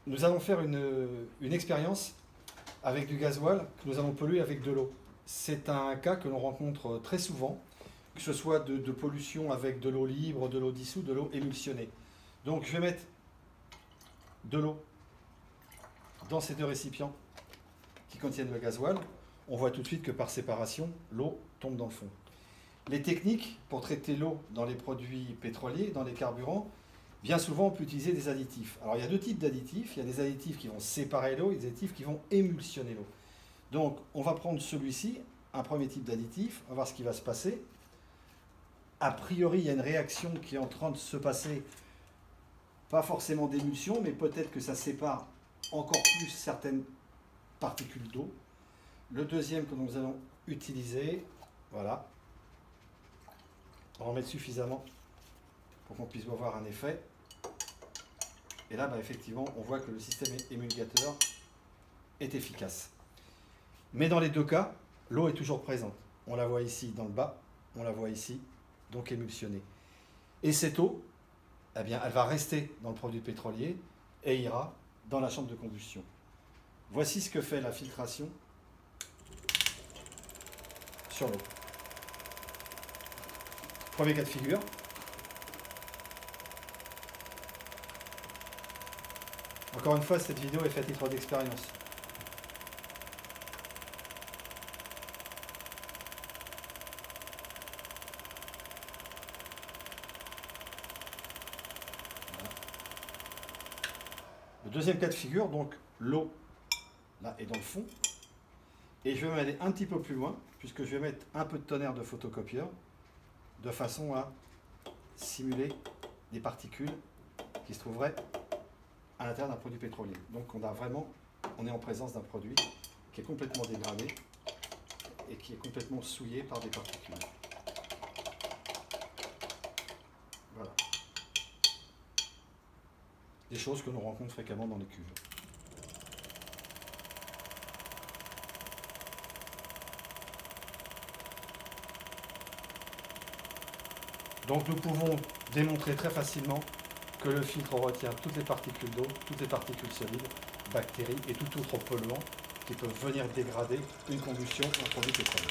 nous allons faire une expérience avec du gasoil que nous allons polluer avec de l'eau. C'est un cas que l'on rencontre très souvent, que ce soit de pollution avec de l'eau libre, de l'eau dissoute, de l'eau émulsionnée. Donc je vais mettre de l'eau dans ces deux récipients qui contiennent le gasoil. On voit tout de suite que par séparation, l'eau tombe dans le fond. Les techniques pour traiter l'eau dans les produits pétroliers, dans les carburants, bien souvent on peut utiliser des additifs. Alors il y a deux types d'additifs. Il y a des additifs qui vont séparer l'eau et des additifs qui vont émulsionner l'eau. Donc on va prendre celui-ci, un premier type d'additif, on va voir ce qui va se passer. A priori, il y a une réaction qui est en train de se passer, pas forcément d'émulsion, mais peut-être que ça sépare encore plus certaines particules d'eau. Le deuxième que nous allons utiliser, voilà, on va en mettre suffisamment pour qu'on puisse voir un effet. Et là, effectivement, on voit que le système émulgateur est efficace. Mais dans les deux cas, l'eau est toujours présente. On la voit ici dans le bas, on la voit ici, donc émulsionnée. Et cette eau, eh bien, elle va rester dans le produit pétrolier et ira dans la chambre de combustion. Voici ce que fait la filtration sur l'eau. Premier cas de figure. Encore une fois, cette vidéo est faite à titre d'expérience. Le deuxième cas de figure, donc l'eau là est dans le fond. Et je vais m'aller un petit peu plus loin, puisque je vais mettre un peu de tonnerre de photocopieur, de façon à simuler des particules qui se trouveraient à l'intérieur d'un produit pétrolier. Donc on est en présence d'un produit qui est complètement dégradé et qui est complètement souillé par des particules. Voilà. Des choses que l'on rencontre fréquemment dans les cuves. Donc nous pouvons démontrer très facilement que le filtre retient toutes les particules d'eau, toutes les particules solides, bactéries et tout autre polluant qui peuvent venir dégrader une combustion d'un produit pétrolier.